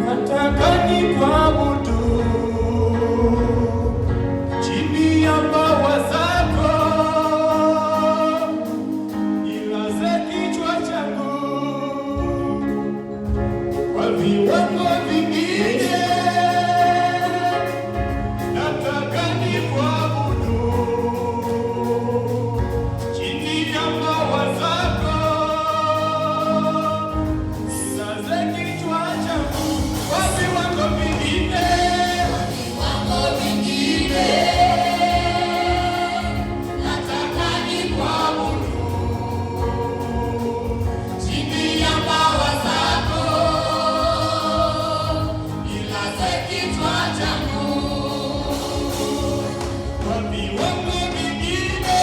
nataka nikuabudu chini ya mbawa zako, nilaze kichwa changu kwa viwango vingine. Nataka nikuabudu chini ya mbawa zako, nilaze kichwa changu kwa viwango vingine. Nataka nikuabudu chini ya mbawa zako, nilaze kichwa changu kwa viwango vingine.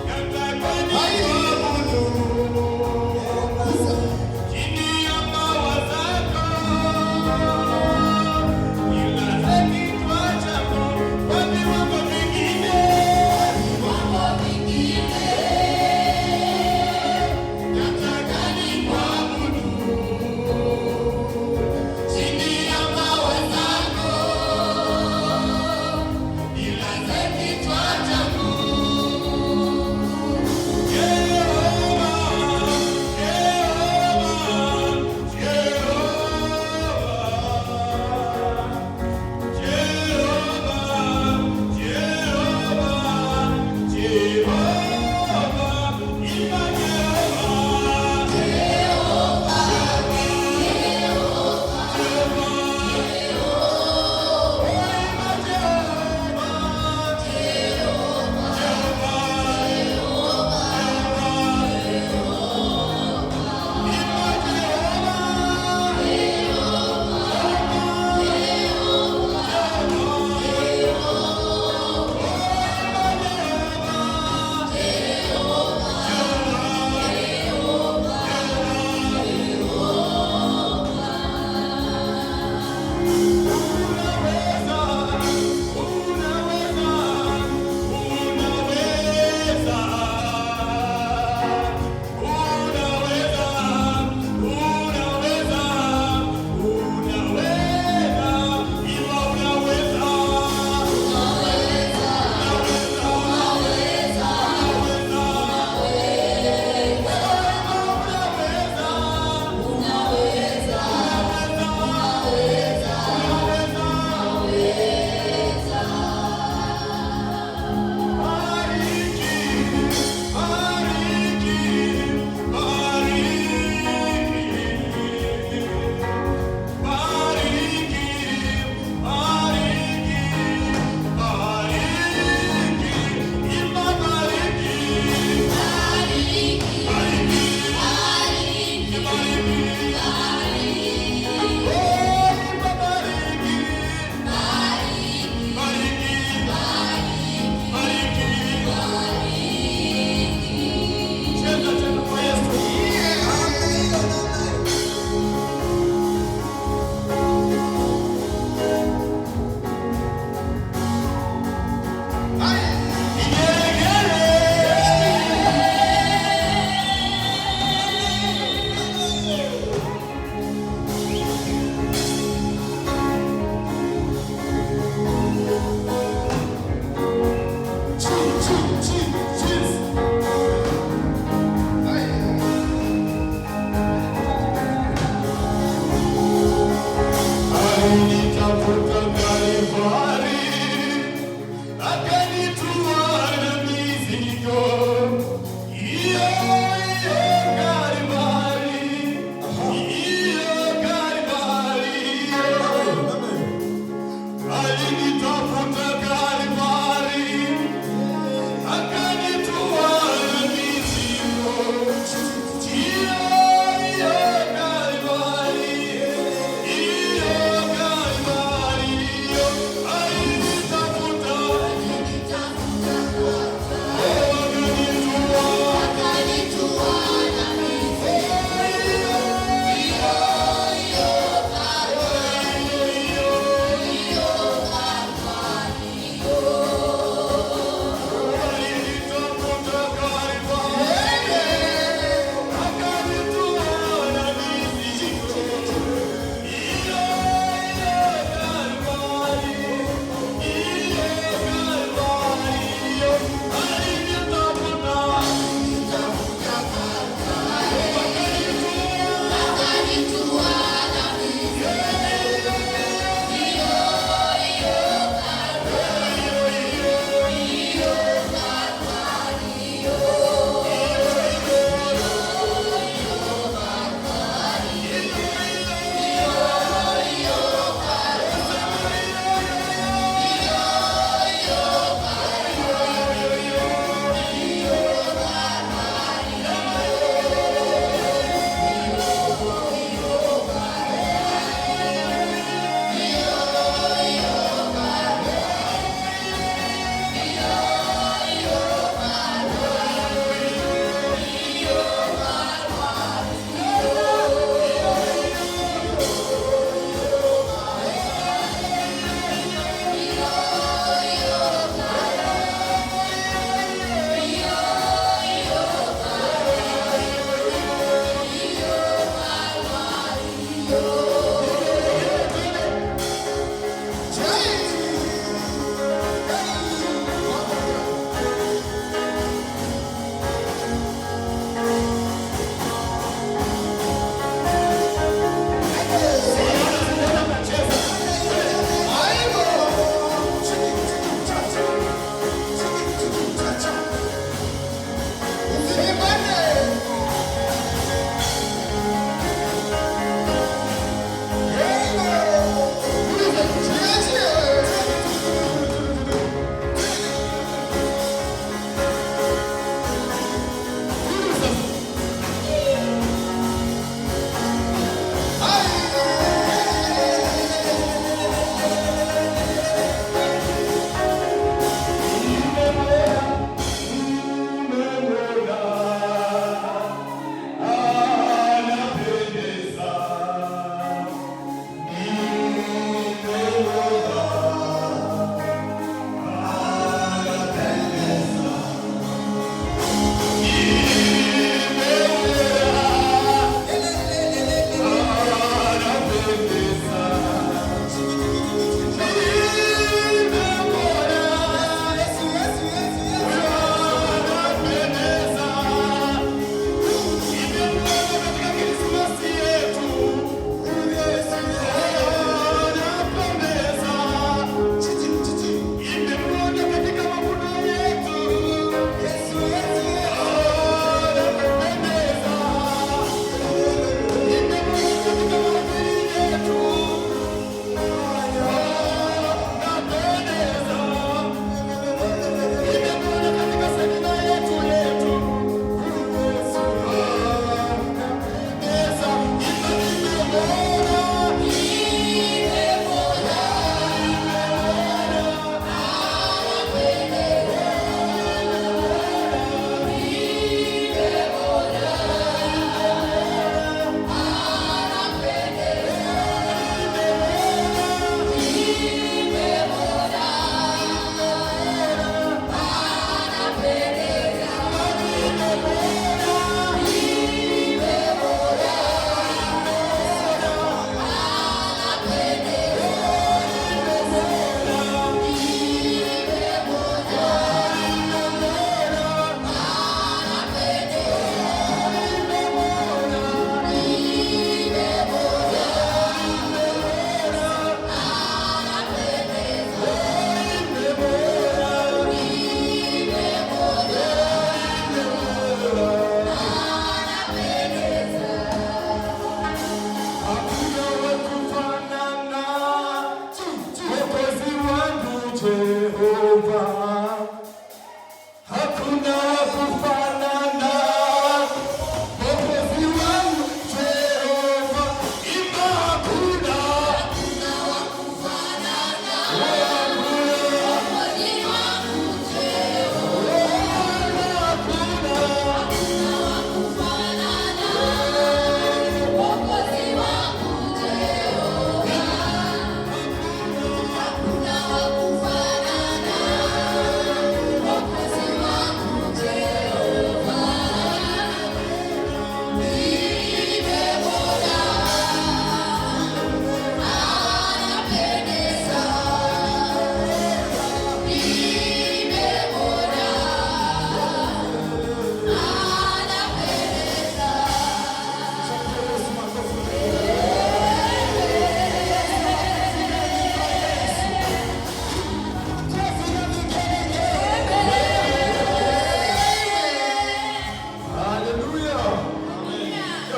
Nataka nikuabudu chini ya mbawa zako, nilaze kichwa changu kwa viwango vingine. Nataka nikuabudu chini ya mbawa zako, nilaze kichwa changu. Jehova,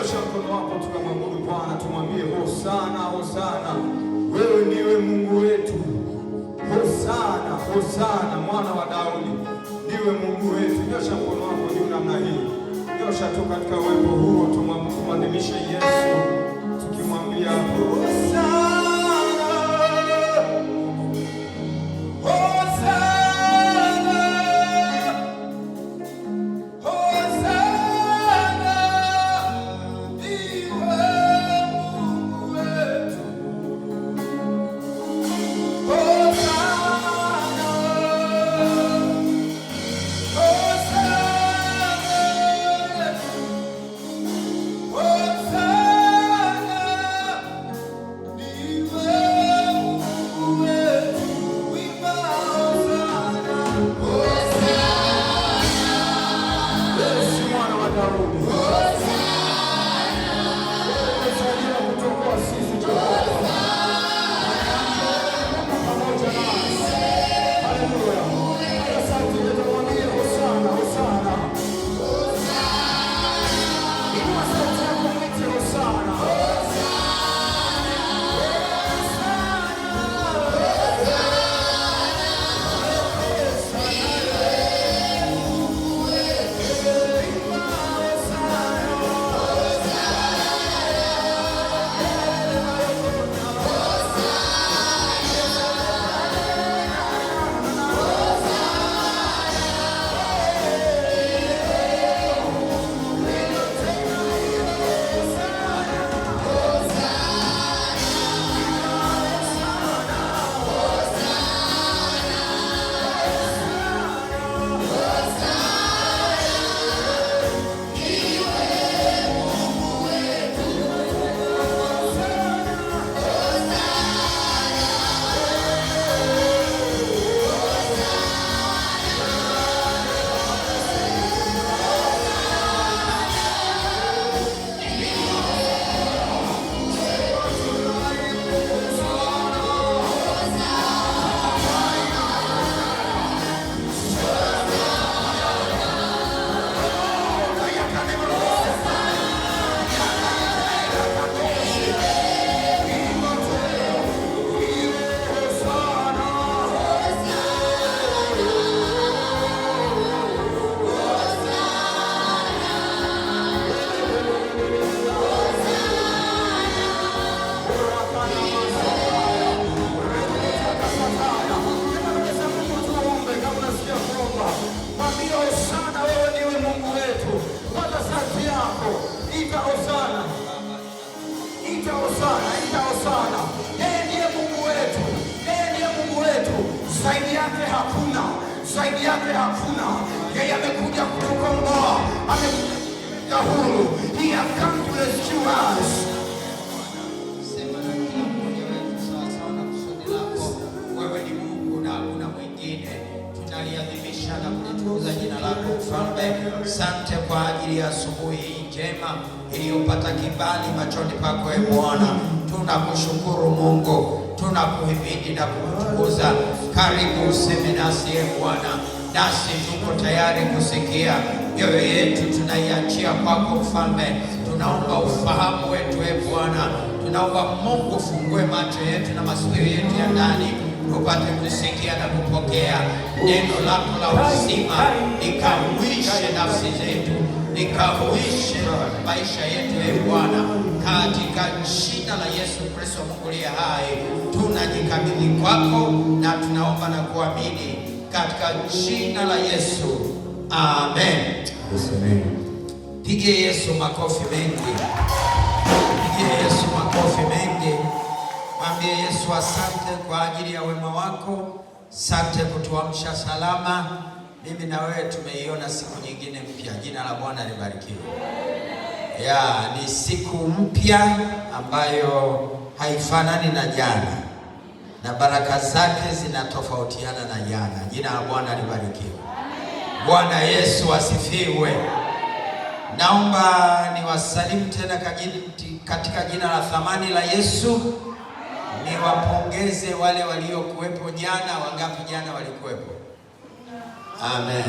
Nyosha mkono wako tukamwabudu Bwana, tumwambie hosana, hosana. Wewe ndiwe Mungu wetu. Hosana, hosana, mwana wa Daudi. Ndiwe Mungu wetu. Nyosha mkono wako juu namna hii. Nyosha tu katika uwepo huo, tumwadhimishe Yesu tukimwambia hosana. Zaidi yake hakuna. Yeye amekuja kutukomboa, amekuja huru. He has come to rescue us. Sema na kila mmoja wetu sawasawa na kusudi lako. Wewe ni Mungu na hakuna mwingine. Tunaliadhimisha na kulitukuza jina lako Mfalme. Asante kwa ajili ya asubuhi hii njema iliyopata kibali machoni pako e Bwana. Tunakushukuru Mungu, tunakuhimidi na kukutukuza. Karibu useme nasi e Bwana, nasi tuko tayari kusikia. Mioyo yetu tunaiachia kwako Mfalme. Tunaomba ufahamu wetu e Bwana, tunaomba Mungu ufungue macho yetu na masikio yetu ya ndani, tupate kusikia na kupokea neno lako la uzima, likahuishe nafsi zetu, likahuishe maisha yetu e Bwana, katika jina la Yesu Kristo Mungu aliye hai. Tunajikabidhi kwako na tunaomba na kuamini katika jina la Yesu, amen. Pigie Yesu makofi mengi, pigie Yesu makofi mengi. Mwambie Yesu asante kwa ajili ya wema wako, asante kutuamsha salama. Mimi na wewe tumeiona siku nyingine mpya. Jina la Bwana libarikiwe. Ni siku mpya ambayo haifanani na jana, na baraka zake zinatofautiana na jana. Jina la Bwana libarikiwe. Bwana Yesu asifiwe. Naomba niwasalimu tena katika jina la thamani la Yesu. Niwapongeze wale waliokuwepo jana. Wangapi jana walikuwepo? Amen.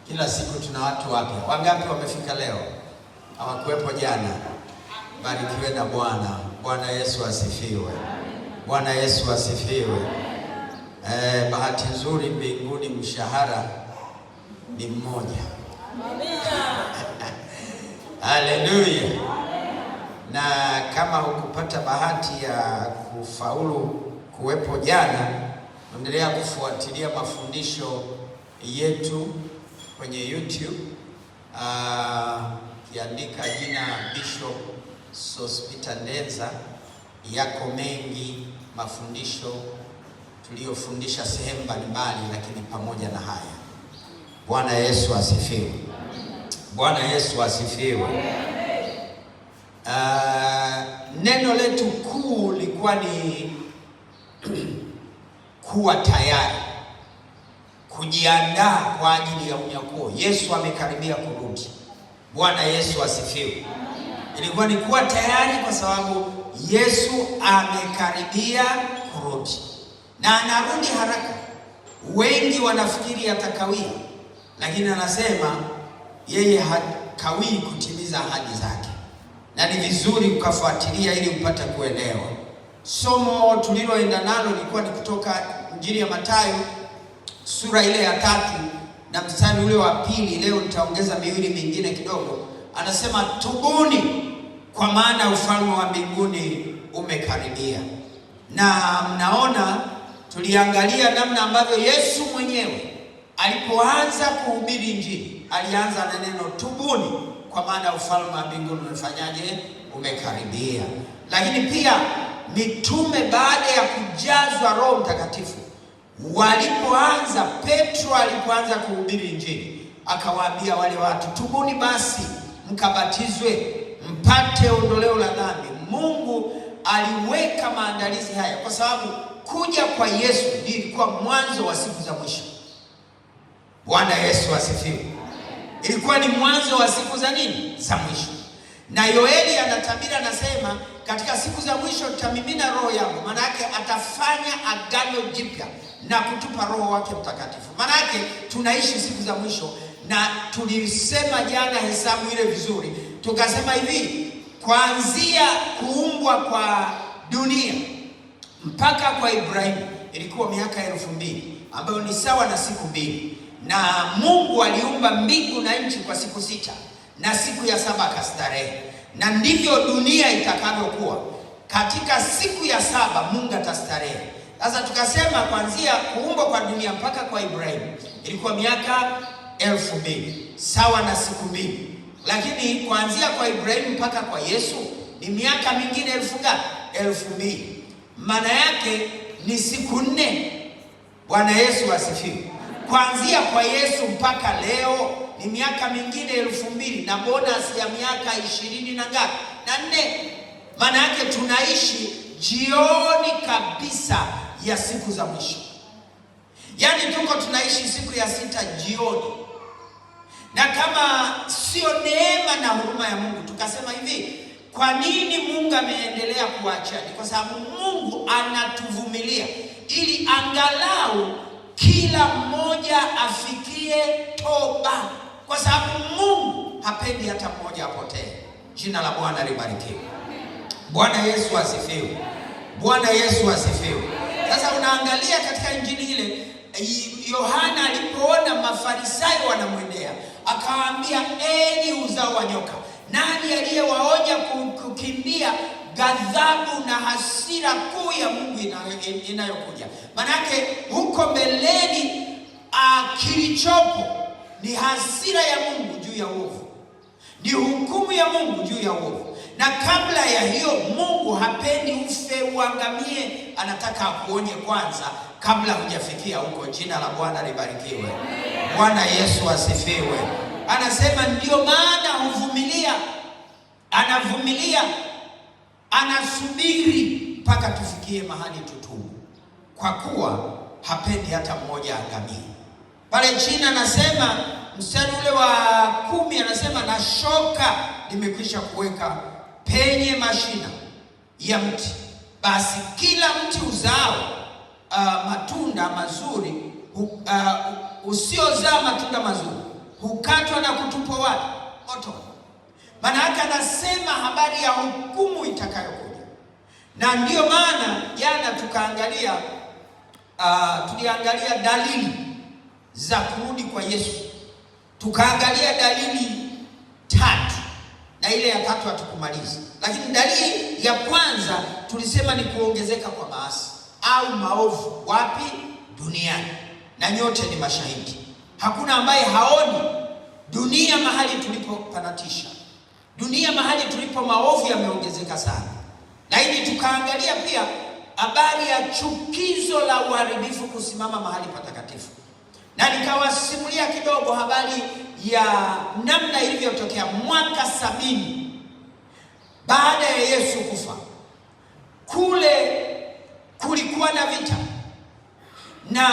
Kila siku tuna watu wapya. Wangapi wamefika leo? hawakuwepo jana. Barikiwe na Bwana. Bwana Yesu asifiwe. Bwana Yesu asifiwe. Bahati nzuri mbinguni mshahara ni mmoja. Haleluya. Na kama hukupata bahati ya kufaulu kuwepo jana, endelea kufuatilia mafundisho yetu kwenye YouTube. Kiandika jina Bishop Sospeter Ndenza, yako mengi mafundisho tuliyofundisha sehemu mbalimbali, lakini pamoja na haya. Bwana Yesu asifiwe. Bwana Yesu asifiwe. Neno letu kuu lilikuwa ni kuwa tayari, kujiandaa kwa ajili ya unyakuo. Yesu amekaribia kurudi. Bwana Yesu asifiwe. Ilikuwa ni kuwa tayari kwa sababu Yesu amekaribia kurudi, na anarudi haraka. Wengi wanafikiri atakawia, lakini anasema yeye hakawii kutimiza ahadi zake, na ni vizuri ukafuatilia ili upate kuelewa. Somo tuliloenda nalo lilikuwa ni kutoka Injili ya Mathayo sura ile ya 3 na mstari ule wa 2. Leo nitaongeza miwili mingine kidogo. Anasema tubuni, kwa maana ufalme wa mbinguni umekaribia. Na mnaona tuliangalia namna ambavyo Yesu mwenyewe alipoanza kuhubiri Injili alianza na neno tubuni, kwa maana ufalme wa mbinguni umefanyaje? Umekaribia. Lakini pia mitume baada ya kujazwa Roho Mtakatifu walipoanza, Petro alipoanza kuhubiri Injili akawaambia wale watu, tubuni basi mkabatizwe mpate ondoleo la dhambi. Mungu aliweka maandalizi haya kwa sababu kuja kwa Yesu ilikuwa mwanzo wa siku za mwisho. Bwana Yesu asifiwe. Ilikuwa ni mwanzo wa siku za nini? Za mwisho. Na Yoeli anatabiri, anasema katika siku za mwisho nitamimina roho yangu. Maana yake atafanya agano jipya na kutupa Roho wake Mtakatifu. Maana yake tunaishi siku za mwisho, na tulisema jana hesabu ile vizuri. Tukasema hivi, kuanzia kuumbwa kwa dunia mpaka kwa Ibrahimu ilikuwa miaka 2000, ambayo ni sawa na siku 2. Na Mungu aliumba mbingu na nchi kwa siku 6, na siku ya 7 akastarehe. Na ndivyo dunia itakavyokuwa. Katika siku ya 7 Mungu atastarehe. Sasa tukasema kuanzia kuumbwa kwa dunia mpaka kwa Ibrahimu ilikuwa miaka 2000, sawa na siku 2. Lakini kuanzia kwa Ibrahimu mpaka kwa Yesu ni miaka mingine 2000. Maana yake ni siku 4. Bwana Yesu asifiwe. Kuanzia kwa Yesu mpaka leo ni miaka mingine 2000 na bonus ya miaka 20 na ngapi? Na 4. Maana yake tunaishi jioni kabisa ya siku za mwisho. Yaani tuko tunaishi siku ya 6 jioni. Na kama sio neema na huruma ya Mungu, tukasema hivi, kwa nini Mungu ameendelea kuacha? Ni kwa sababu Mungu anatuvumilia ili angalau kila mmoja afikie toba, kwa sababu Mungu hapendi hata mmoja apotee. Jina la Bwana libarikiwe. Bwana Yesu asifiwe. Bwana Yesu asifiwe. Sasa unaangalia katika Injili ile, Yohana alipoona Mafarisayo wanamwendea, akawaambia, enyi uzao wa nyoka, nani aliyewaonya kukimbia ghadhabu na hasira kuu ya Mungu inayokuja? Manake huko mbeleni kilichopo ni hasira ya Mungu juu ya uovu, ni hukumu ya Mungu juu ya uovu. Na kabla ya hiyo, Mungu hapendi ufe uangamie, anataka akuonye kwanza kabla hujafikia huko. Jina la Bwana libarikiwe. Bwana Yesu asifiwe. Anasema ndio maana huvumilia, anavumilia, anasubiri mpaka tufikie mahali tutubu, kwa kuwa hapendi hata mmoja angamie. Pale chini anasema, mstari ule wa 10 anasema, na shoka limekwisha kuweka penye mashina ya mti, basi kila mti uzao matunda mazuri usiozaa matunda mazuri hukatwa na kutupwa wapi? Moto. Maana yake anasema habari ya hukumu itakayokuja. Na ndiyo maana jana tuliangalia dalili za kurudi kwa Yesu. Tukaangalia dalili 3 na ile ya 3 hatukumaliza. Lakini dalili ya kwanza tulisema ni kuongezeka kwa maasi au maovu. Wapi? Duniani. Na nyote ni mashahidi. Hakuna ambaye haoni dunia mahali tulipopanatisha. Dunia mahali tulipo maovu yameongezeka sana. Lakini tukaangalia pia habari ya chukizo la uharibifu kusimama mahali patakatifu. Na nikawasimulia kidogo habari ya namna ilivyotokea mwaka 70 baada ya Yesu kufa. Kule kulikuwa na vita. Na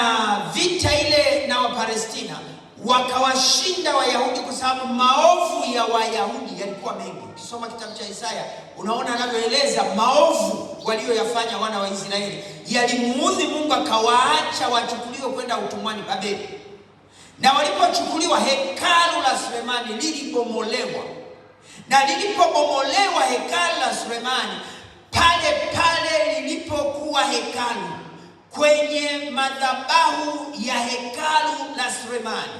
vita ile na Wapalestina wakawashinda Wayahudi kwa sababu maovu ya Wayahudi yalikuwa mengi. Ukisoma kitabu cha Isaya unaona anavyoeleza maovu walioyafanya wana wa Israeli yalimuudhi Mungu, akawaacha wachukuliwe kwenda utumwani Babeli. Na walipochukuliwa, hekalu la Sulemani lilibomolewa. Na lilipobomolewa hekalu la Sulemani, pale lilipokuwa hekalu, kwenye madhabahu ya hekalu la Sulemani,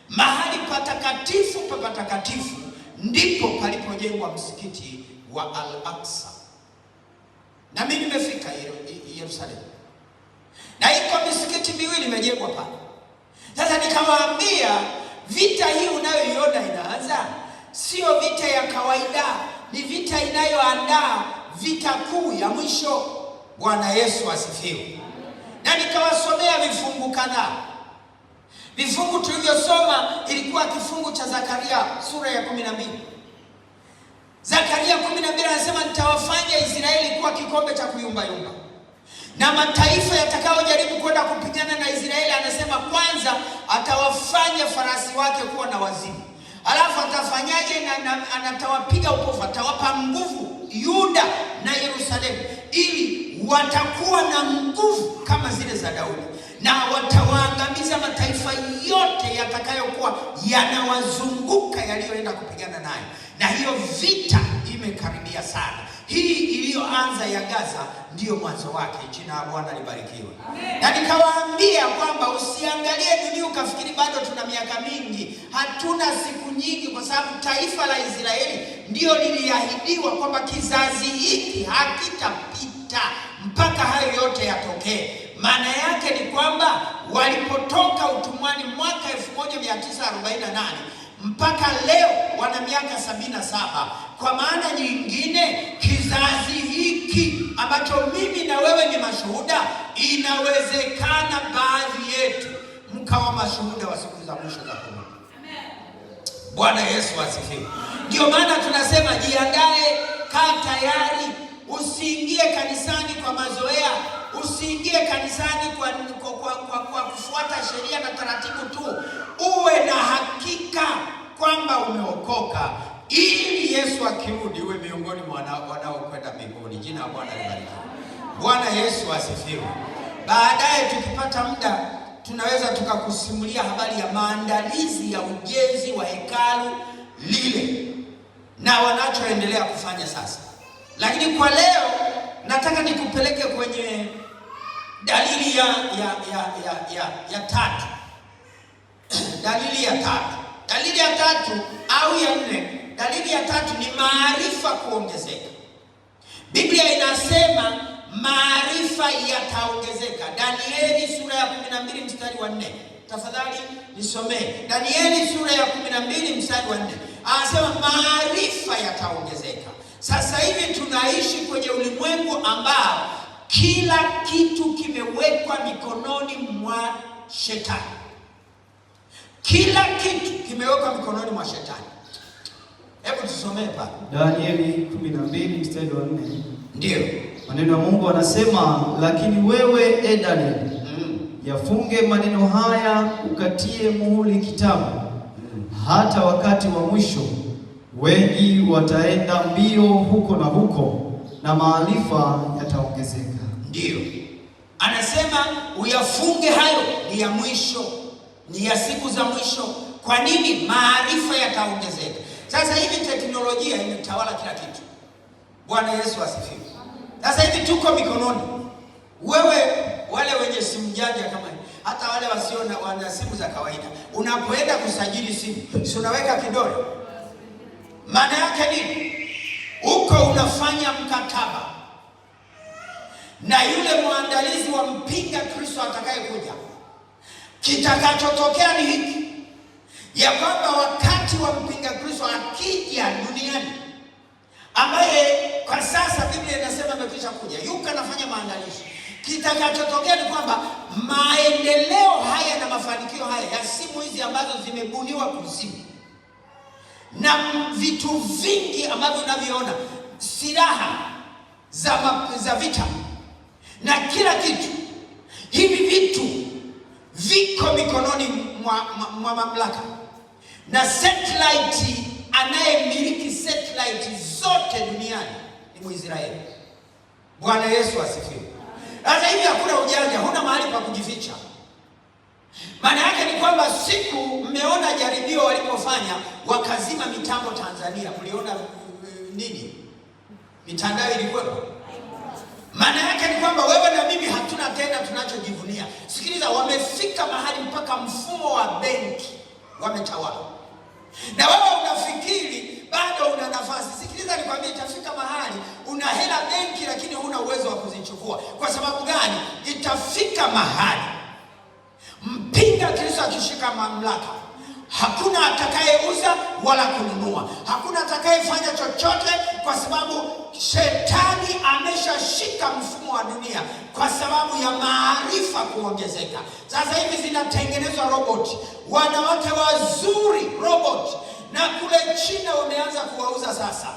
mahali patakatifu pa patakatifu, ndipo palipojengwa msikiti wa Al-Aqsa. Na mimi nimefika Yerusalemu, na iko misikiti miwili imejengwa pale. Sasa nikawaambia, vita hii unayoiona inaanza sio vita ya kawaida, ni vita inayoandaa vita kuu ya mwisho. Bwana Yesu asifiwe. Na nikawasomea vifungu kadhaa. Vifungu tulivyosoma ilikuwa kifungu cha Zakaria sura ya 12. Zakaria 12 anasema, nitawafanya Israeli kuwa kikombe cha kuyumbayumba. Na mataifa yatakayojaribu kwenda kupigana na Israeli, anasema kwanza atawafanya farasi wake kuwa na wazimu. Alafu atafanyaje? Atawapiga upofu, atawapa nguvu Yuda na Yerusalemu, ili watakuwa na nguvu kama zile za Daudi. Na watawaangamiza mataifa yote yatakayokuwa yanawazunguka yaliyoenda kupigana naye. Na hiyo vita imekaribia sana. Hii iliyoanza ya Gaza ndiyo mwanzo wake. Jina la Bwana libarikiwe. Na nikawaambia kwamba usiangalie dunia ukafikiri bado tuna miaka mingi. Hatuna siku nyingi, kwa sababu taifa la Israeli ndio liliahidiwa kwamba kizazi hiki hakitapita mpaka hayo yote yatokee. Maana yake ni kwamba walipotoka utumwani mwaka 1948 mpaka leo wana miaka 77. Kwa maana nyingine, kizazi hiki ambacho mimi na wewe ni mashuhuda, inawezekana baadhi yetu mkawa mashuhuda wa siku za mwisho za Mungu. Bwana Yesu asifiwe. Ndio maana tunasema jiandae, kaa tayari. Usiingie kanisani kwa mazoea, usiingie kanisani kwa kufuata sheria na taratibu tu. Uwe na hakika kwamba umeokoka, ili Yesu akirudi uwe miongoni mwa wanaokwenda mbinguni. Jina la Bwana libarikiwe. Bwana Yesu asifiwe. Baadaye tukipata muda tunaweza tukakusimulia habari ya maandalizi ya ujenzi wa hekalu lile na wanachoendelea kufanya sasa. Lakini kwa leo nataka nikupeleke kwenye dalili ya 3. Dalili ya 3. Dalili ya 3 au ya 4. Dalili ya 3 ni maarifa kuongezeka. Biblia inasema maarifa yataongezeka. Danieli sura ya 12 mstari wa 4. Tafadhali nisomee. Danieli sura ya 12 mstari wa 4. Anasema maarifa yataongezeka. Sasa hivi tunaishi kwenye ulimwengu ambao kila kitu kimewekwa mikononi mwa shetani. Kila kitu kimewekwa mikononi mwa shetani. Hebu tusomee pale. Danieli 12 mstari wa 4. Ndio. Maneno ya Mungu anasema, lakini wewe Danieli, yafunge maneno haya, ukatie muhuri kitabu, hata wakati wa mwisho. Wengi wataenda mbio huko na huko, na maarifa yataongezeka. Ndio. Anasema uyafunge hayo, ni ya mwisho, ni ya siku za mwisho. Kwa nini? Maarifa yataongezeka. Sasa hivi teknolojia imetawala kila kitu. Bwana Yesu asifiwe. Sasa hivi tuko mikononi. Wewe wale wenye simu janja kama hii, hata wale wasio na wana simu za kawaida, unapoenda kusajili simu, si unaweka kidole? Maana yake nini? Uko unafanya mkataba na yule mwandalizi wa mpinga Kristo atakayekuja. Kitakachotokea ni hiki, ya kwamba wakati wa mpinga Kristo akija duniani, ambaye kwa sasa Biblia inasema amekwisha kuja, yuko anafanya maandalizi. Kitakachotokea ni kwamba maendeleo haya na mafanikio haya ya simu hizi ambazo zimebuniwa kuzimu, na vitu vingi ambavyo unavyoona, silaha za vita na kila kitu, hivi vitu viko mikononi mwa mamlaka. Na satellite, anayemiliki satellite zote duniani ni Mwisraeli. Bwana Yesu asifiwe. Sasa hivi hakuna ujanja, huna mahali pa kujificha. Maana yake ni kwamba siku mmeona jaribio walipofanya wakazima mitambo Tanzania, mliona nini? Mitandao ilikuwa. Maana yake ni kwamba wewe na mimi hatuna tena tunachojivunia. Sikiliza, wamefika mahali mpaka mfumo wa benki wametawala. Na wewe unafikiri bado una nafasi. Sikiliza nikwambie, itafika mahali una hela benki lakini huna uwezo wa kuzichukua. Kwa sababu gani? Itafika mahali mpinga Kristo akishika mamlaka, hakuna atakayeuza wala kununua, hakuna atakayefanya chochote, kwa sababu shetani ameshashika mfumo wa dunia kwa sababu ya maarifa kuongezeka. Sasa hivi zinatengenezwa roboti, wanawake wazuri roboti, na kule China wameanza kuwauza sasa.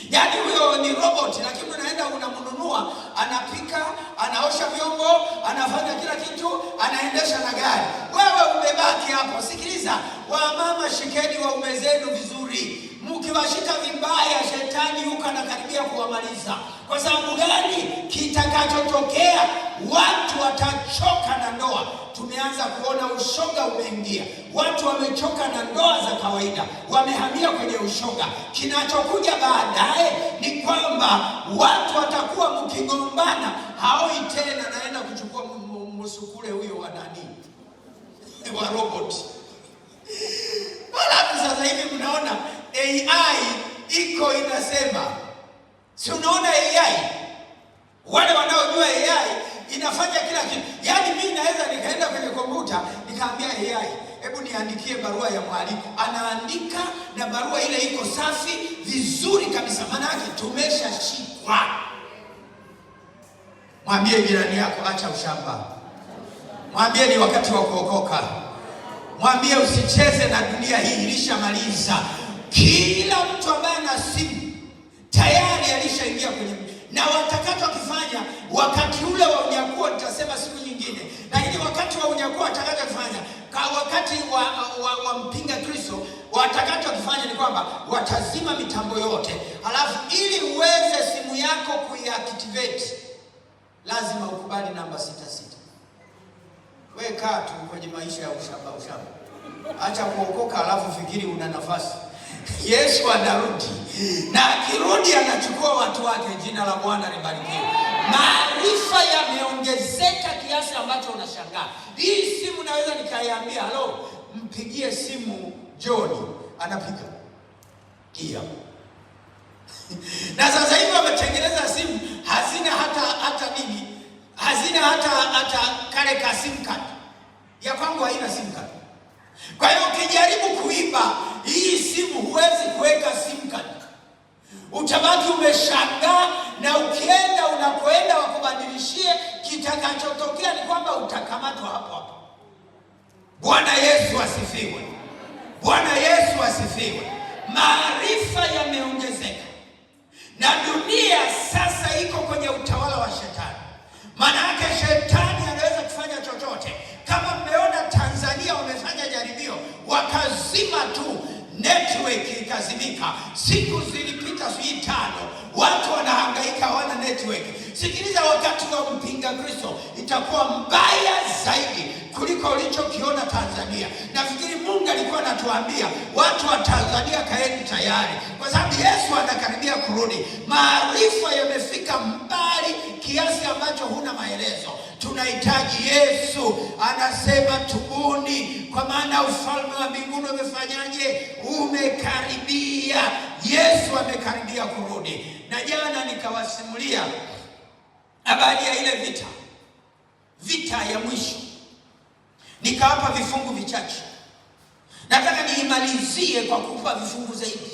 Yaani huyo ni roboti, lakini unaenda unamnunua, anapika, anaosha vyombo, anafanya kila kitu, anaendesha na gari. Wewe umebaki hapo. Sikiliza, wamama, shikeni waume zenu vizuri. Mkiwashika vibaya, shetani yuko anakaribia kuwamaliza. Kwa sababu gani? Kitakachotokea, watu watachoka na ndoa. Tumeanza kuona ushoga umeingia. Watu wamechoka na ndoa za kawaida, wamehamia kwenye ushoga. Kinachokuja baadaye ni kwamba watu watakuwa mkigombana, haoi tena, naenda kuchukua msukule huyo wa nani, wa robot. Alafu sasa hivi mnaona AI iko inasema, si unaona AI? Wale wanaojua AI inafanya kila kitu. Yaani mimi naweza nikaenda kwenye kompyuta nikaambia AI, hebu niandikie barua ya mwaliko. Anaandika na barua ile iko safi vizuri kabisa. Maana yake tumeshashikwa. Mwambie jirani yako acha ushamba. Mwambie ni wakati wa kuokoka. Mwambie usicheze na dunia hii, ilishamaliza. Kila mtu ambaye ana simu tayari alishaingia kwenye, na watakachokifanya wakati ule wa unyakuo nitasema siku nyingine, lakini wakati wa unyakuo watakachofanya kwa wakati wa mpinga Kristo, watakachokifanya ni kwamba watazima mitambo yote. Alafu ili uweze simu yako kuiactivate, lazima ukubali namba 66. Wewe kaa tu kwenye maisha ya ushamba. Acha kuokoka alafu fikiri una nafasi. Yesu anarudi, na akirudi anachukua watu wake. Jina la Bwana libarikiwe. Maarifa yameongezeka kiasi ambacho unashangaa. Hii simu naweza nikaiambia, halo, mpigie simu John, anapiga kia. Na sasa hivi wametengeneza simu hazina hata nini, hazina hata kale ka sim card. Ya kwangu haina sim card. Kwa hiyo ukijaribu kuiba hii simu huwezi kuweka sim card. Utabaki umeshangaa, na ukienda unapoenda wakubadilishie, kitakachotokea ni kwamba utakamatwa hapo hapo. Bwana Yesu asifiwe. Bwana Yesu asifiwe. Maarifa yameongezeka, na dunia sasa iko kwenye utawala wa shetani. Maana yake shetani anaweza kufanya chochote. Kama mmeona Tanzania wamefanya jaribio, wakazima tu network ikazimika. Siku zilipita 5, watu wanahangaika hawana network. network. Sikiliza, wakati wa mpinga Kristo itakuwa mbaya zaidi kuliko ulichokiona Tanzania. Nafikiri Mungu alikuwa anatuambia watu wa Tanzania, kaeni tayari, kwa sababu Yesu anakaribia kurudi. Maarifa yamefika mbali kiasi ambacho huna maelezo. Tunahitaji Yesu. Anasema tubuni, kwa maana ufalme wa mbinguni umefanyaje? Umekaribia. Yesu amekaribia kurudi. Na jana nikawasimulia habari ya ile vita ya mwisho, nikawapa vifungu vichache. Nataka niimalizie kwa kupa vifungu zaidi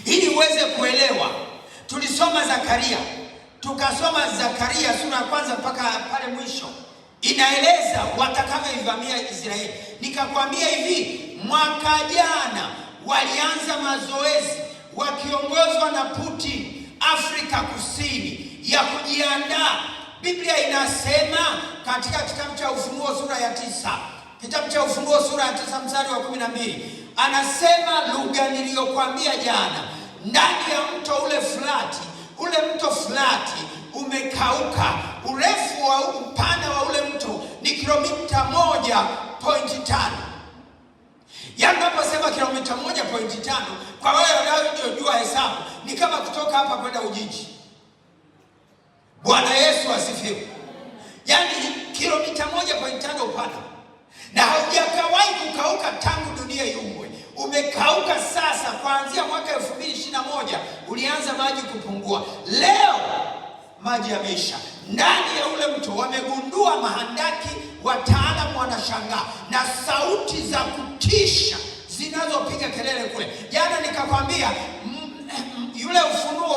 ili uweze kuelewa. Tulisoma Zakaria, tukasoma Zakaria sura ya kwanza mpaka pale mwisho, inaeleza watakavyoivamia Israeli. Nikakwambia hivi, mwaka jana walianza mazoezi wakiongozwa na Putin Afrika Kusini ya kujiandaa. Biblia inasema katika kitabu cha Ufunuo sura ya 9, kitabu cha Ufunuo sura ya 9 mstari wa 12, anasema lugha niliyokuambia jana, ndani ya mto ule Frati, ule mto Frati umekauka. Urefu wa upana wa ule mto ni kilomita 1.5. Yaani naposema kilomita 1.5, kwa wale wanaojua hesabu, ni kama kutoka hapa kwenda Ujiji. Bwana Yesu asifiwe. Yaani kilomita 1.5 upana, na haujawahi kukauka tangu dunia iumbwe. Umekauka sasa kuanzia mwaka 2021 ulianza maji kupungua. Leo maji yameisha. Ndani ya ule mto wamegundua mahandaki, wataalamu wanashangaa na sauti za kutisha zinazopiga kelele kule. Jana nikakwambia yule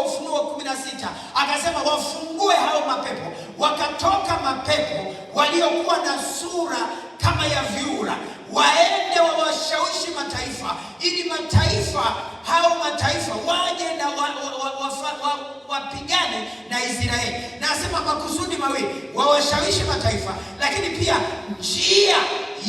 Ufunuo 16 akasema wafungue hao mapepo. Wakatoka mapepo waliokuwa na sura kama ya viura, waende wawashawishi mataifa, ili mataifa waje na wapigane na Israeli. Na asema makusudi mawili, wawashawishi mataifa, lakini pia njia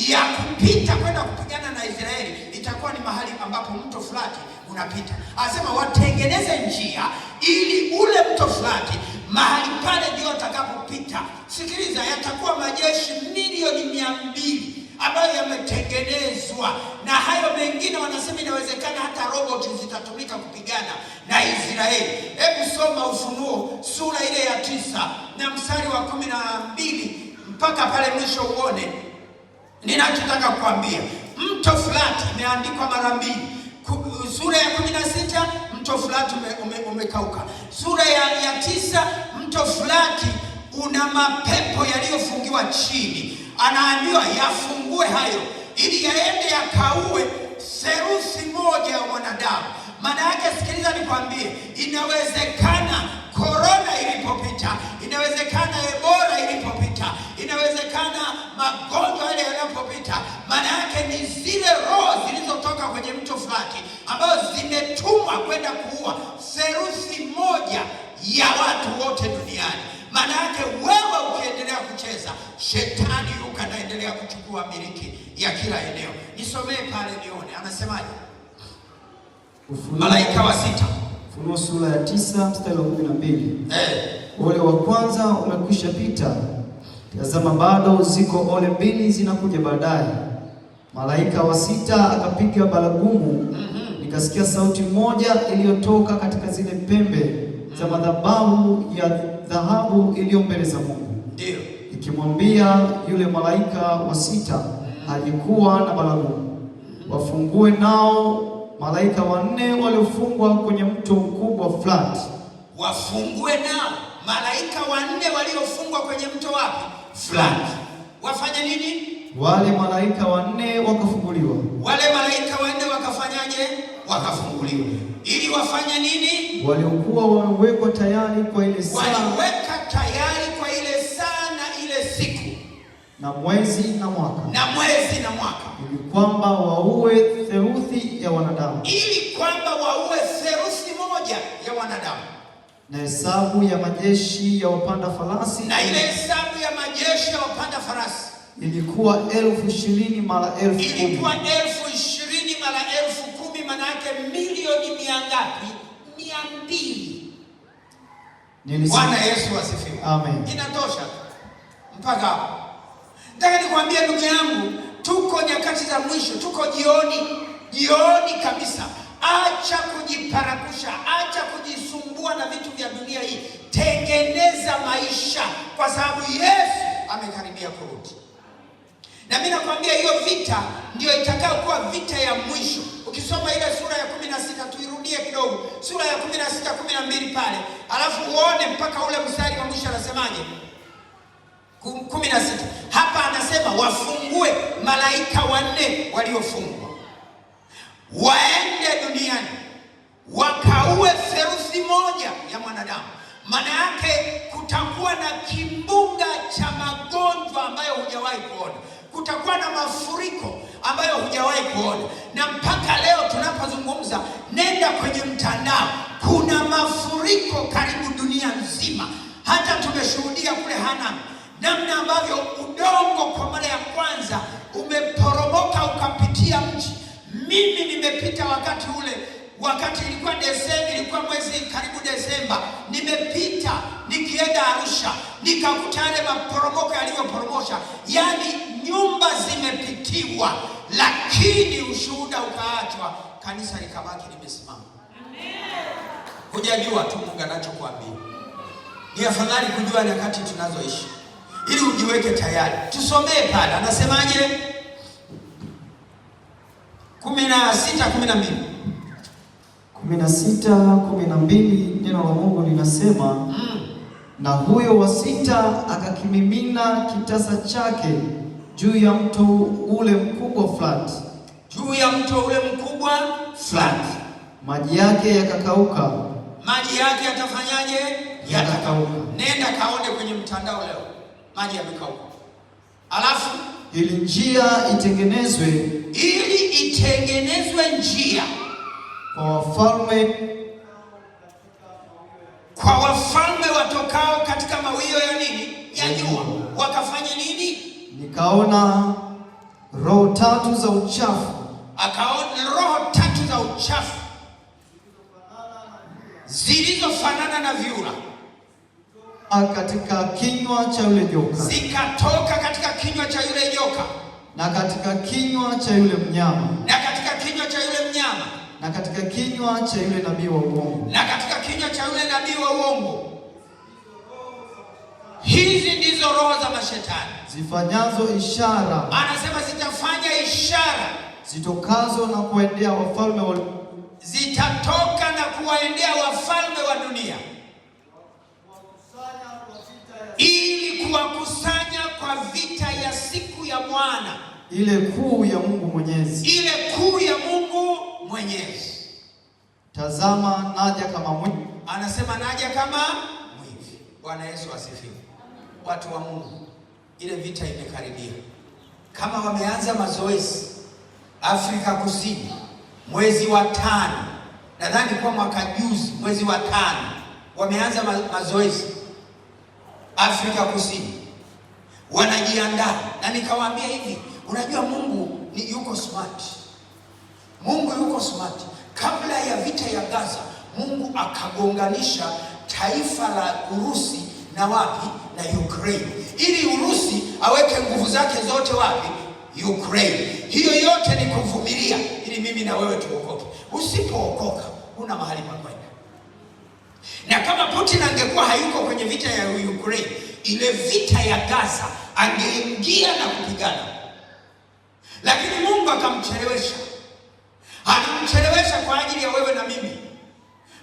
ya kupita kwenda kupigana na Israeli itakuwa ni mahali ambapo mto Frati unapita. Anasema watengeneze njia ili ule mto Frati mahali pale ndio atakapopita. Sikiliza, yatakuwa majeshi milioni 200 ambayo yametengenezwa, na hayo mengine wanasema inawezekana hata roboti zitatumika kupigana na Israeli. Hebu soma Ufunuo sura ile ya 9 na mstari wa 12 mpaka pale mwisho uone ninachotaka kukwambia. Mto Frati imeandikwa mara 2. Sura ya 16 mto Frati umekauka. Sura ya 9 mto Frati una mapepo yaliyofungiwa chini. Anaambiwa yafungue hayo ili yaende yakaue theluthi moja ya wanadamu. Maana yake, sikiliza nikwambie, inawezekana korona ilipopita, inawezekana Ebola ilipopita, inawezekana magonjwa yale yanapopita, maana yake ni zile roho zilizotoka kwenye mto Frati ambazo zimetumwa kwenda kuua theluthi moja ya watu wote duniani. Maana yake wewe ukiendelea kucheza, shetani yuko anaendelea kuchukua miliki ya kila eneo. Nisomee pale nione anasemaje. Malaika wa 6, Ufunuo sura ya 9 mstari wa 12. Ole wa kwanza umekwisha pita, tazama bado ziko ole 2 zinakuja baadaye. Malaika wa 6 akapiga baragumu, nikasikia sauti moja iliyotoka katika zile pembe za madhabahu ya dhahabu iliyo mbele za Mungu, ndio ikimwambia yule malaika wa 6 alikuwa na baragumu, wafungue nao malaika 4 waliofungwa kwenye mto mkubwa Frati. Wafungue nao malaika 4 waliofungwa kwenye mto wapi? Frati. Wafanye nini? Wale malaika 4 wakafunguliwa. Wale malaika 4 wakafanyaje? Wakafunguliwa. Ili wafanye nini? Waliokuwa wamewekwa tayari kwa ile saa. Waliweka tayari kwa ile saa na ile siku na mwezi na mwaka. Na mwezi na mwaka. Ili kwamba waue theluthi ya wanadamu. Ili kwamba waue theluthi moja ya wanadamu. Na hesabu ya majeshi ya wapanda farasi. Na ile hesabu ya majeshi ya wapanda farasi ilikuwa 20,000 mara 10,000. Ilikuwa 20,000 mara 10,000, maana yake milioni 200. Bwana Yesu asifiwe. Amen. Inatosha mpaka hapo. Nataka nikwambie ndugu yangu, tuko nyakati za mwisho, tuko jioni kabisa. Acha kujiparakusha, acha kujisumbua na vitu vya dunia hii. Tengeneza maisha, kwa sababu Yesu amekaribia kurudi. Na mimi nakwambia hiyo vita ndio itakayokuwa vita ya mwisho. Ukisoma ile sura ya 16, tuirudie kidogo. Sura ya 16, 12 pale. Alafu uone mpaka ule mstari wa mwisho anasemaje? 16. Hapa anasema wafungue malaika 4 waliofungwa. Waende duniani wakaue theluthi moja ya mwanadamu. Maana yake kutakuwa na kimbunga cha magonjwa ambayo hujawahi kuona. Kutakuwa na mafuriko ambayo hujawahi kuona. Na mpaka leo tunapozungumza, nenda kwenye mtandao, kuna mafuriko karibu dunia nzima. Hata tumeshuhudia kule Hanang namna ambavyo udongo kwa mara ya kwanza umeporomoka ukapitia mji. Mimi nimepita wakati ule, wakati ilikuwa Desemba, ilikuwa mwezi karibu Desemba, nimepita nikienda Arusha, nikakuta yale maporomoko yaliyoporomosha, yani nyumba zimepitiwa, lakini ushuhuda ukaachwa, kanisa likabaki limesimama. Hujajua tu Mungu anachokuambia. Ni afadhali kujua nyakati tunazoishi ili ujiweke tayari. Tusomee pale, anasemaje? 16:12. 16:12 neno la Mungu linasema na huyo wa 6 akakimimina kitasa chake juu ya mto ule mkubwa Flat. Juu ya mto ule mkubwa Flat. Maji yake yakakauka. Maji yake yatafanyaje? Yatakauka. Nenda kaone kwenye mtandao leo. Maji yamekauka. Alafu ili njia itengenezwe, njia kwa wafalme watokao katika mawio ya nini? Ya jua. Wakafanya nini? Nikaona roho 3 za uchafu. Akaona roho 3 za uchafu zilizofanana na vyura katika kinywa cha yule joka. Zikatoka katika kinywa cha yule joka, na katika kinywa cha yule mnyama, na katika kinywa cha yule mnyama, na katika kinywa cha yule nabii wa uongo, na katika kinywa cha yule nabii wa uongo. Hizi ndizo roho za mashetani zifanyazo ishara. Anasema zitafanya ishara zitokazo na kuendea wafalme wa, zitatoka na kuwaendea wafalme wa dunia, ili kuwakusanya kwa vita ya siku ya Bwana, ile kuu ya Mungu Mwenyezi. Ile kuu ya Mungu Mwenyezi. Tazama naja kama mwivi. Anasema naja kama mwivi. Bwana Yesu asifiwe. Watu wa Mungu, ile vita imekaribia. Kama wameanza mazoezi Afrika Kusini mwezi wa 5, nadhani kwa mwaka juzi mwezi wa 5 wameanza mazoezi Afrika Kusini, wanajiandaa. Na nikawaambia hivi, unajua Mungu yuko smart. Mungu yuko smart. Kabla ya vita ya Gaza, Mungu akagonganisha taifa la Urusi na wapi? Na Ukraine, ili Urusi aweke nguvu zake zote wapi? Ukraine. Hiyo yote ni kuvumilia ili mimi na wewe tuokoke. Usipookoka huna mahali pa kwenda. Na kama Putin angekuwa hayuko kwenye vita ya Ukraine, ile vita ya Gaza angeingia na kupigana. Lakini Mungu akamchelewesha. Anamchelewesha kwa ajili ya wewe na mimi.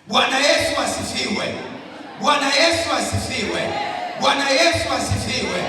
Bwana Yesu asifiwe. Bwana Yesu asifiwe. Bwana Yesu asifiwe.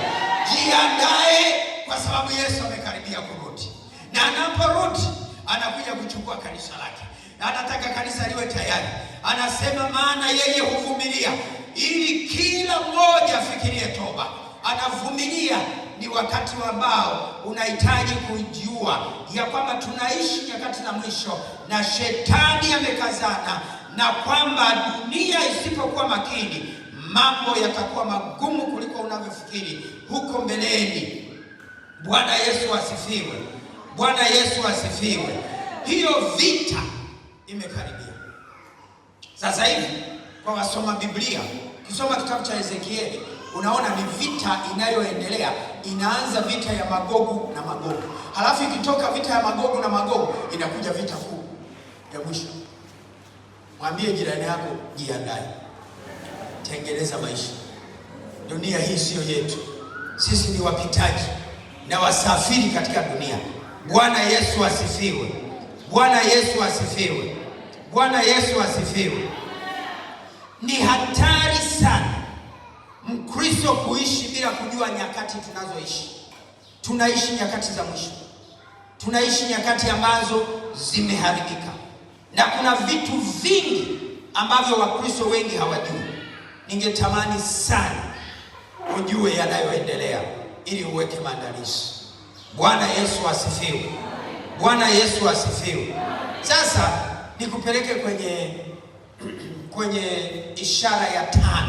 Jiandae kwa sababu Yesu amekaribia kurudi. Na anaporudi anakuja kuchukua kanisa lake. Na anataka kanisa liwe tayari. Anasema maana yeye huvumilia ili kila mmoja afikirie toba. Anavumilia ni wakati ambao unahitaji kujua ya kwamba tunaishi nyakati za mwisho na shetani amekazana, na kwamba dunia isipokuwa makini mambo yatakuwa magumu kuliko unavyofikiri huko mbeleni. Bwana Yesu asifiwe. Bwana Yesu asifiwe. Hiyo vita imekaribia. Sasa hivi kwa wasoma Biblia Ukisoma kitabu cha Ezekieli unaona ni vita inayoendelea. Inaanza vita ya Magogu na Magogu, halafu ikitoka vita ya Magogu na Magogu inakuja vita kuu ya mwisho. Mwambie jirani yako, jiandae, tengeneza maisha. Dunia hii sio yetu, sisi ni wapitaji na wasafiri katika dunia. Bwana Yesu asifiwe! Bwana Yesu asifiwe! Bwana Yesu asifiwe! Ni hatari sana Mkristo kuishi bila kujua nyakati tunazoishi. Tunaishi nyakati za mwisho, tunaishi nyakati ambazo zimeharibika, na kuna vitu vingi ambavyo Wakristo wengi hawajui. Ningetamani sana ujue yanayoendelea ili uweke maandalizi. Bwana Yesu asifiwe! Bwana Yesu asifiwe! Sasa nikupeleke kwenye ishara ya 5.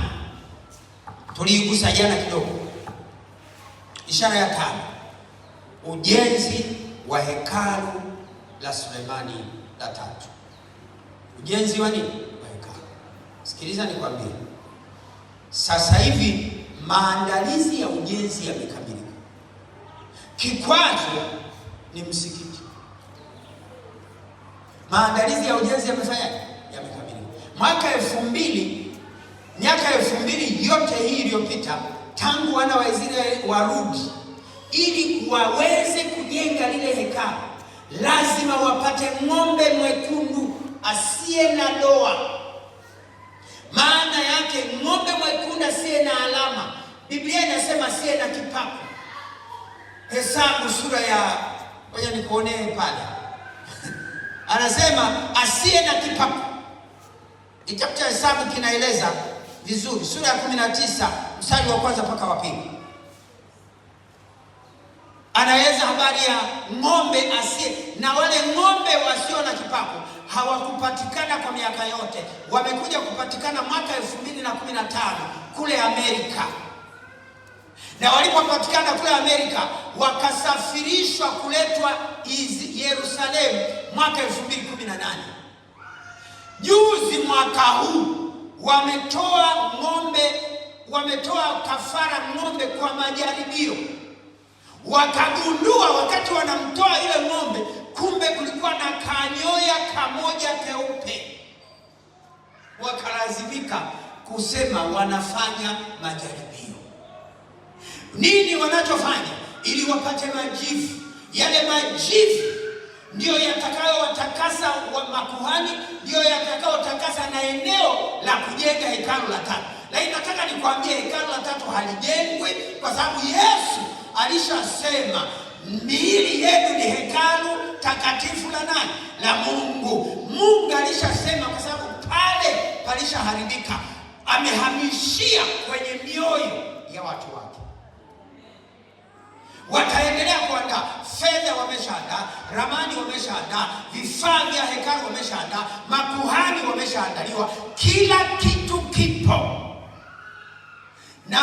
Tuliigusa jana kidogo. Ishara ya 5, ujenzi wa hekalu la Sulemani la 3. Ujenzi wa nini? Wa hekalu. Sikiliza nikwambie, sasa hivi maandalizi ya ujenzi yamekamilika. Kikwazo ni msikiti. Maandalizi ya ujenzi yamekamilika. Mwaka 2000, miaka 2000 yote hii iliyopita, tangu wana wa Israeli warudi ili waweze kujenga lile hekalu, lazima wapate ng'ombe mwekundu asiye na doa. Maana yake ng'ombe mwekundu asiye na alama. Biblia inasema asiye na kipaku. Hesabu sura ya, ngoja nikuonee pale. Anasema asiye na kipaku. Kitabu cha Hesabu kinaeleza vizuri, sura ya 19 mstari wa 1 mpaka wa 2. Anaeleza habari ya ng'ombe asiye, na wale ng'ombe wasio na kipaku hawakupatikana kwa miaka yote. Wamekuja kupatikana mwaka 2015 kule Amerika. Na walipopatikana kule Amerika wakasafirishwa kuletwa Yerusalemu mwaka 2018. Juzi mwaka huu wametoa kafara ng'ombe kwa majaribio. Wakagundua wakati wanamtoa ile ng'ombe, kumbe kulikuwa na kanyoya kamoja keupe. Wakalazimika kusema wanafanya majaribio. Nini wanachofanya? Ili wapate majivu. Yale majivu ndio yatakayowatakasa makuhani, ndio yatakayotakasa na eneo la kujenga hekalu la 3. Lakini nataka nikwambie, hekalu la 3 halijengwi, kwa sababu Yesu alishasema miili yenu ni hekalu takatifu la nani? La Mungu. Mungu alishasema, kwa sababu pale palishaharibika, amehamishia kwenye mioyo ya watu wake. Wataendelea kuandaa fedha, wameshaandaa ramani, wameshaandaa vifaa vya hekalu, wameshaandaa makuhani, wameshaandaliwa, kila kitu kipo. Na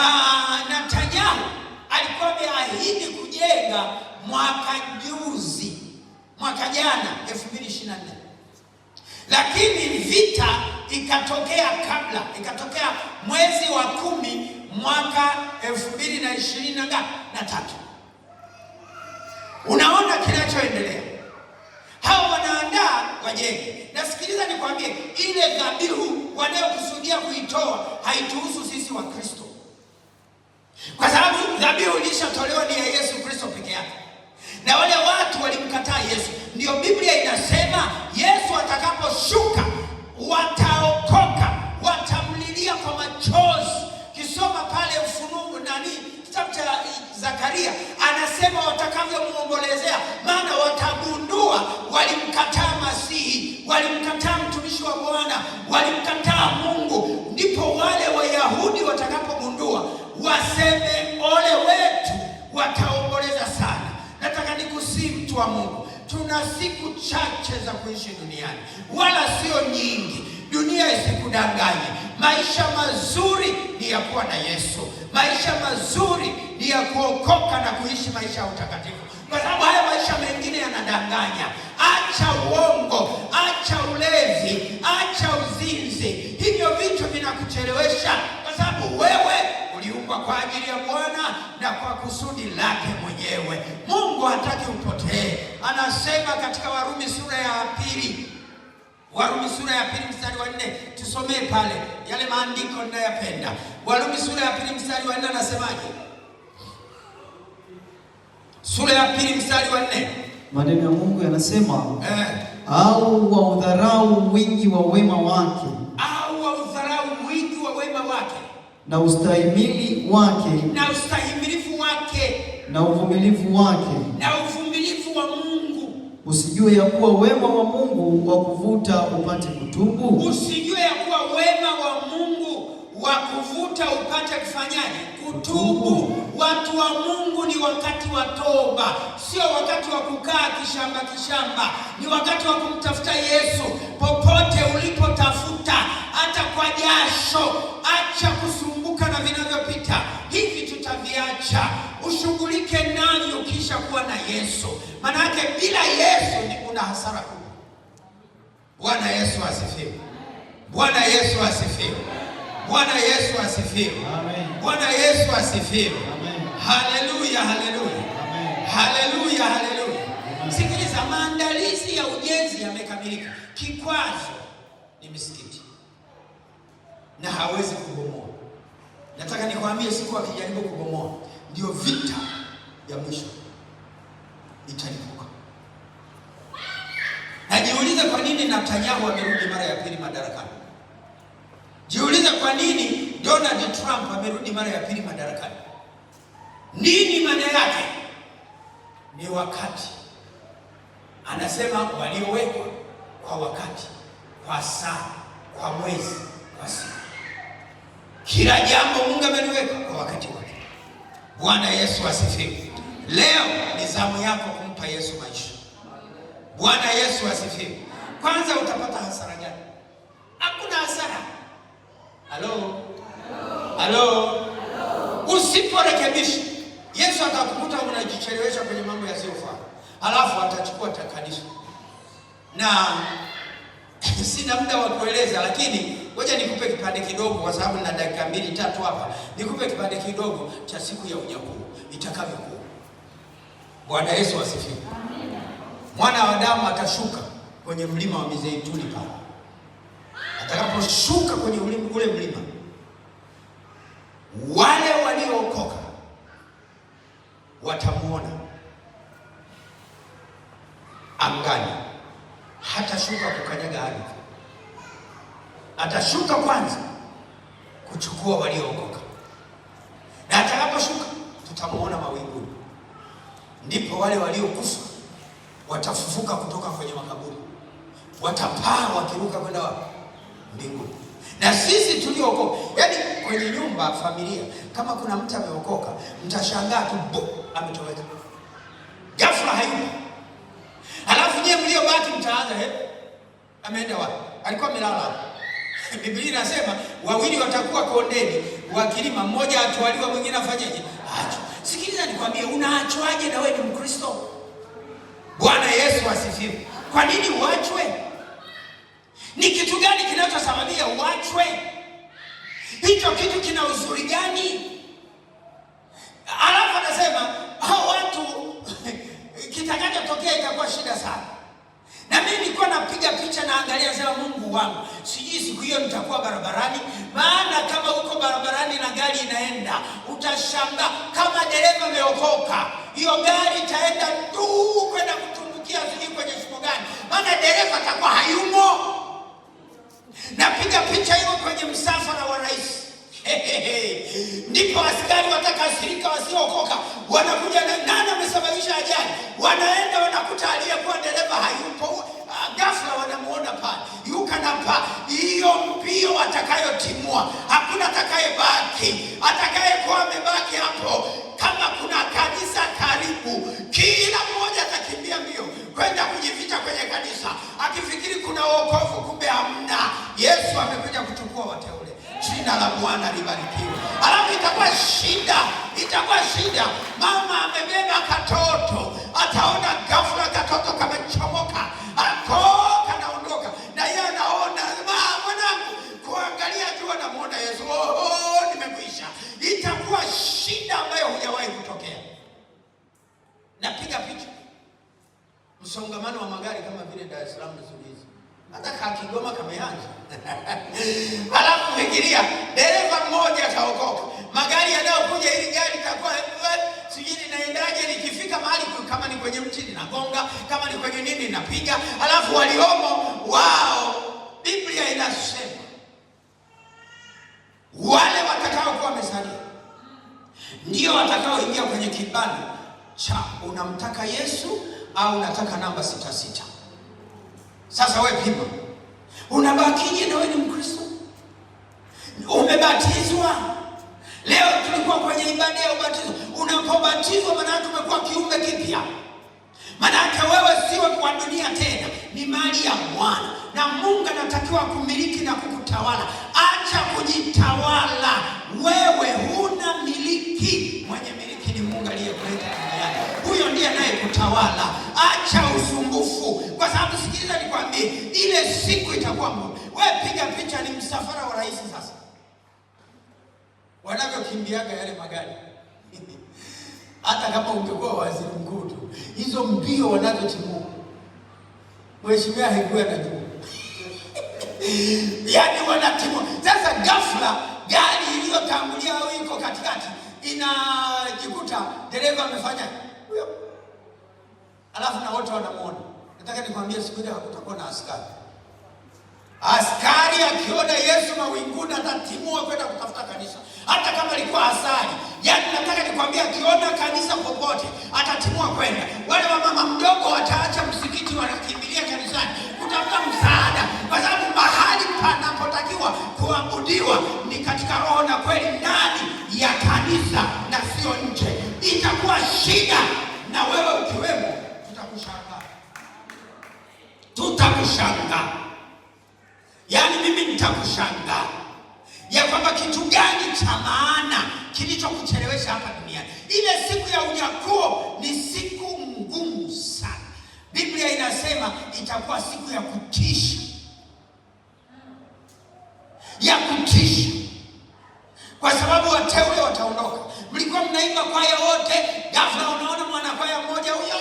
Netanyahu alikuwa ameahidi kujenga mwaka jana 2024, lakini vita ikatokea ikatokea mwezi wa 10 mwaka 2023. Unaona kinachoendelea. Hao wanaandaa wajenge. Na sikiliza nikwambie, ile dhabihu wanayokusudia kuitoa haituhusu sisi wa Kristo, kwa sababu dhabihu ilishatolewa ni ya Yesu Kristo peke yake. Na wale watu walimkataa Yesu. Ndio Biblia inasema Yesu atakaposhuka wataokoka, watamlilia kwa machozi. Kisoma pale Ufunuo kitabu cha Zakaria, anasema watakavyomuombolezea, maana watagundua walimkataa Masihi, walimkataa mtumishi wa Bwana, walimkataa Mungu. Ndipo wale Wayahudi watakapogundua waseme ole wetu, wataomboleza sana. Nataka nikusihi mtu wa Mungu, tuna siku chache za kuishi duniani, wala sio nyingi. Dunia isikudanganye. Maisha mazuri ni ya kuwa na Yesu. Maisha mazuri ni ya kuokoka na kuishi maisha ya utakatifu, kwa sababu haya maisha mengine yanadanganya. Acha uongo, acha ulevi, acha uzinzi. Hivyo vitu vinakuchelewesha, kwa sababu sababu wewe uliumbwa kwa ajili ya Bwana na kwa kusudi lake mwenyewe. Mungu hataki upotee. Anasema katika Warumi sura ya pili, Warumi sura ya pili mstari wa 4, tusomee pale yale maandiko ninayopenda. Warumi sura ya pili mstari wa 4 anasemaje? Sura ya pili mstari wa 4. Maneno ya Mungu yanasema au waudharau wingi wa wema wake, au waudharau wingi wa wema wake, na ustahimili wake, na ustahimilifu wake, na uvumilivu wake, na uvumilivu wa Mungu. Usijue ya kuwa wema wa Mungu wa kuvuta upate kutubu? Usijue ya kuwa wema wa Mungu wa kuvuta upate kufanyaje? Kutubu. Watu wa Mungu, ni wakati wa toba, sio wakati wa kukaa kishamba kishamba. Ni wakati wa kumtafuta Yesu popote ulipotafuta, hata kwa jasho. Acha kusumbuka na vinavyopita, hivi tutaviacha. Ushughulike navyo kisha kuwa na Yesu. Manake bila Yesu ni una hasara kubwa. Bwana Yesu asifiwe. Bwana Yesu asifiwe. Bwana Yesu asifiwe. Amen. Bwana Yesu asifiwe. Amen. Haleluya, haleluya. Amen. Haleluya, haleluya. Sikiliza, maandalizi ya ujenzi yamekamilika. Kikwazo ni misikiti, na hawezi kubomoa. Nataka nikwambie, siku akijaribu kubomoa, ndio vita ya mwisho italipuka. Najiuliza kwa nini Netanyahu amerudi mara ya pili madarakani. Jiulize kwa nini Donald Trump amerudi mara ya pili madarakani. Nini maana yake? Ni wakati. Anasema waliowekwa kwa wakati, kwa saa, kwa mwezi, kwa siku. Kila jambo Mungu ameliweka kwa wakati wake. Bwana Yesu asifiwe. Leo ni zamu yako kumpa Yesu maisha. Bwana Yesu asifiwe. Kwanza utapata hasara gani? Hakuna hasara. Halo? Halo? Usiporekebisha, Yesu atakukuta unajichelewesha kwenye mambo yasiyofaa. Halafu atachukua kanisa. Na sina muda wa kueleza, lakini ngoja nikupe kipande kidogo, kwa sababu nina dakika 2-3 hapa. Nikupe kipande kidogo cha siku ya unyakuo itakavyokuwa. Bwana Yesu asifiwe. Mwana wa Adamu atashuka kwenye mlima wa Mizeituni pale. Atakaposhuka kwenye ule mlima, wale waliookoka watamuona angani. Hatashuka kukanyaga ardhi. Atashuka kwanza kuchukua waliookoka, na atakaposhuka tutamuona mawinguni. Ndipo wale waliokufa watafufuka kutoka kwenye makaburi, watapaa wakiruka kwenda wapi? Mbinguni. Na sisi tuliookoka, yaani kwenye nyumba familia, kama kuna mtu ameokoka, mtashangaa tu ametoweka. Ghafla hayupo. Halafu nyie mliobaki mtaanza ameenda wapi? Alikuwa amelala. Biblia inasema wawili watakuwa kondeni wakilima, mmoja atwaliwa, mwingine afanyeje? Acho. Sikiliza nikwambie, unaachwaje na wewe ni Mkristo? Bwana Yesu asifiwe. Kwa nini uachwe? Ni kitu gani kinachosababisha uachwe? Hicho kitu kina uzuri gani? Alafu anasema hao watu kitakachotokea itakuwa shida sana. Na mimi nilikuwa napiga picha naangalia, sema Mungu wangu, sijui siku hiyo nitakuwa barabarani. Maana kama uko barabarani na gari inaenda, utashangaa kama dereva ameokoka, hiyo gari itaenda tu kwenda kutumbukia sijui kwenye shimo gani, maana dereva atakuwa hayumo. Napiga picha hiyo kwenye msafara wa rais. Ndipo askari watakasirika, wasiookoka wanakuja, na nani amesababisha ajali? Wanaenda wanakuta aliyekuwa dereva hayupo. Ghafla wanamuona pale yuka na pa. Hiyo mbio atakayotimua, hakuna atakayebaki. Atakayekuwa amebaki hapo, kama kuna kanisa karibu, kila mmoja atakimbia mbio kwenda kujificha kwenye kanisa, akifikiri kuna wokovu, kumbe hamna. Yesu amekuja kuchukua wateule. Jina la Bwana libarikiwe. Alafu itakuwa shida. Mama amebeba katoto, ataona ghafla katoto kamechomoka, atoka naondoka, na yeye anaona mwanangu, kuangalia tu anamuona Yesu. msongamano wa magari kama vile Dar es Salaam Sulizi. Hata Kigoma kameanza. Halafu fikiria dereva mmoja ataokoka. Magari yanayokuja ili gari itakuwa sijui naendaje, nikifika mahali kama ni kwenye mti ninagonga, kama ni kwenye nini napiga. Halafu waliomo wao, Biblia inasema wale watakao kuwa wamesalia ndio watakaoingia kwenye kibali cha unamtaka Yesu au unataka namba 66. Sasa wewe pima, unabakije na wewe ni Mkristo? Umebatizwa? Leo tulikuwa kwenye ibada ya ubatizo. Unapobatizwa maana yake umekuwa kiumbe kipya. Maana yake wewe siwe kwa dunia tena, ni mali ya Bwana. Na Mungu anatakiwa kumiliki na kukutawala. Acha kujitawala. Wewe huna miliki. Mwenye miliki ni Mungu aliyekuleta duniani. Huyo ndiye anayekutawala. Acha usumbufu. Kwa sababu sikiliza nikwambie, ile siku itakuwa Mungu. Wewe piga picha, ni msafara wa rais sasa. Wanavyokimbiaga yale magari. Hata kama ungekuwa waziri mkuu tu, hizo mbio wanazotimua, mheshimiwa haikuwa anajua. Yaani wanatimua. Sasa ghafla gari iliyotangulia au iko katikati inajikuta dereva amefanya huyo, alafu na wote wanamuona. Nataka nikwambie siku ile hakutakuwa na askari. Askari akiona Yesu mawinguni atatimua kwenda kutafuta kanisa. Hata kama alikuwa asali. Yaani nataka nikwambie akiona kanisa popote atatimua kwenda. Wale wa mama mdogo wataacha msikiti, wanakimbilia kanisani kutafuta msaada, kwa sababu mahali panapotakiwa kuabudiwa ni katika roho na kweli, ndani ya kanisa na sio nje. Itakuwa shida na wewe ukiwemo, tutakushangaa. Tutakushangaa. Yaani mimi nitakushangaa ya kwamba kitu gani cha maana kilichokuchelewesha hapa duniani. Ile siku ya unyakuo ni siku ngumu sana. Biblia inasema itakuwa siku ya kutisha. Ya kutisha. Kwa sababu wateule wataondoka. Mlikuwa mnaimba kwaya wote, ghafla unaona mwanakwaya mmoja huyo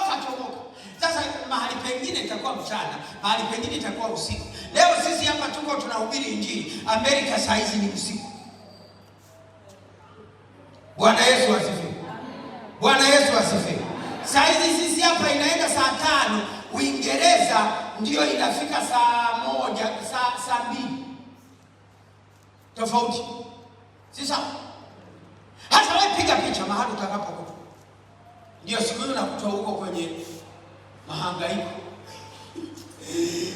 katomoka. Sasa mahali pengine itakuwa mchana, mahali pengine itakuwa usiku. Leo sisi hapa tuko tunahubiri Injili, Amerika saa hizi ni usiku. Bwana Yesu asifiwe. Bwana Yesu asifiwe. Saa hizi sisi hapa inaenda saa 5, Uingereza ndio inafika saa 1, saa 2. Tofauti. Sasa hata wewe piga picha mahali utakapokuwa. Ndio siku hiyo nakutoa huko kwenye mahangaiko.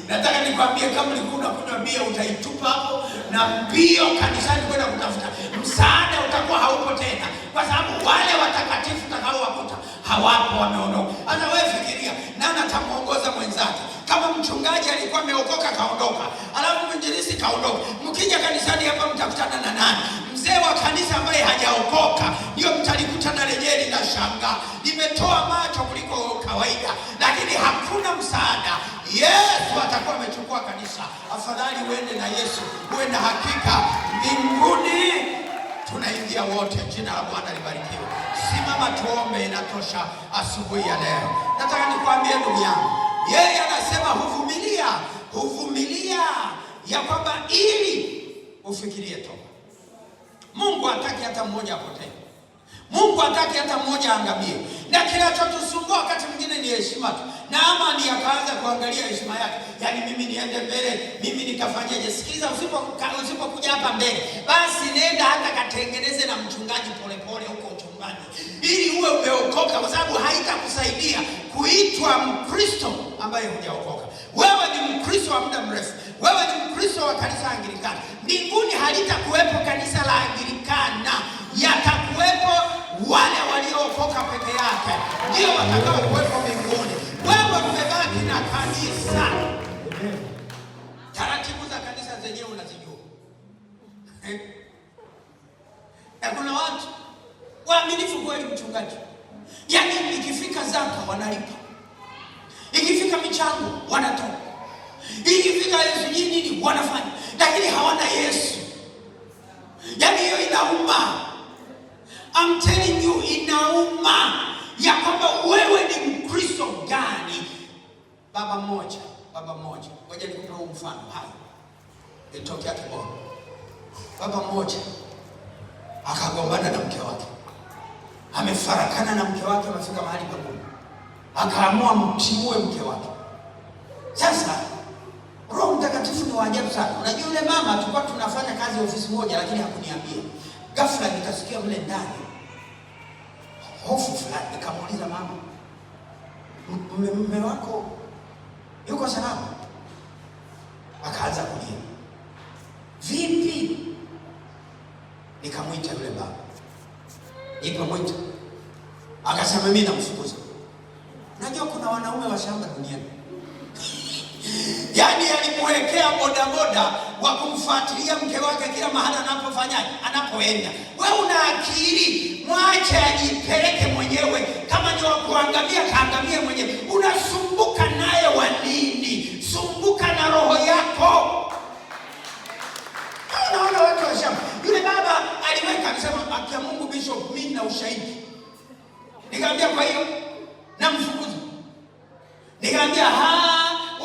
Nataka nikwambie, kama ulikuwa unakunywa bia utaitupa hapo, na mbio kanisani kwenda kutafuta msaada utakuwa haupo tena, kwa sababu wale watakatifu utakaowakuta hawapo, wameondoka. Hata wewe fikiria, nani atamuongoza mwenzake? Kama mchungaji alikuwa ameokoka kaondoka, alafu mwinjilisti kaondoka, mkija kanisani hapa mtakutana na nani? Mzee wa kanisa ambaye hajaokoka ndio mtalikutana lenyewe, linashangaa, limetoa macho kuliko kawaida, lakini hakuna msaada. Yesu atakuwa amechukua kanisa. Afadhali uende na Yesu, uwe na hakika mbinguni tunaingia wote. Jina la Bwana libarikiwe. Simama tuombe, inatosha asubuhi ya leo. Nataka nikwambie ndugu yangu, yeye anasema huvumilia ya kwamba ili ufikirie toba. Mungu hataki hata mmoja apotee. Mungu hataki hata mmoja angamie. Na kinachotusumbua wakati mwingine ni heshima tu. Naamani akaanza kuangalia heshima yake. Yaani mimi niende mbele, mimi nikafanyaje? Sikiliza, usipokuja hapa mbele, basi nenda hata katengeneze na mchungaji polepole huko chungani, ili uwe umeokoka, kwa sababu haitakusaidia kuitwa Mkristo ambaye hujaokoka. Wewe ni Mkristo wa muda mrefu. Wewe ni Mkristo wa kanisa Anglikana. Mbinguni halitakuwepo kanisa la Anglikana. Yatakuwepo wale waliookoka peke yake, ndio watakao kuwepo mbinguni. Wewe umebaki na kanisa. Taratibu za kanisa zenyewe unazijua. Na kuna watu waaminifu kweli mchungaji. Yaani ikifika zaka wanalipa. Ikifika michango wanatoa. Ikifika Yesu nini wanafanya. Lakini hawana Yesu. Yaani hiyo inauma. I'm telling you, inauma ya kwamba wewe ni Mkristo gani Baba mmoja, ngoja nikupe huu mfano hai. Ilitokea Kibondo. Baba mmoja akagombana na mke wake. Amefarakana na mke wake, amefika mahali pagumu. Akaamua mtimue mke wake. Sasa Roho Mtakatifu ni wa ajabu sana. Unajua yule mama tulikuwa tunafanya kazi ofisi moja lakini hakuniambia. Ghafla nikasikia mle ndani hofu fulani. Nikamuuliza mama, mume wako yuko salama? Akaanza kulia. Vipi? Nikamwita yule baba. Nikamwita. Akasema mimi namfukuza. Najua kuna wanaume wa shamba duniani. Yaani alimwekea bodaboda wa kumfuatilia mke wake kila mahali anapoenda. Wewe una akili, mwache ajipeleke mwenyewe. Kama ni wa kuangamia kaangamie mwenyewe. Unasumbuka naye wa nini? Sumbuka na roho yako. Unaona watu wa shamba. Yule baba aliweka akisema, akia Mungu Bishop, mimi na ushahidi. Nikamwambia kwa hiyo namfukuza. Nikamwambia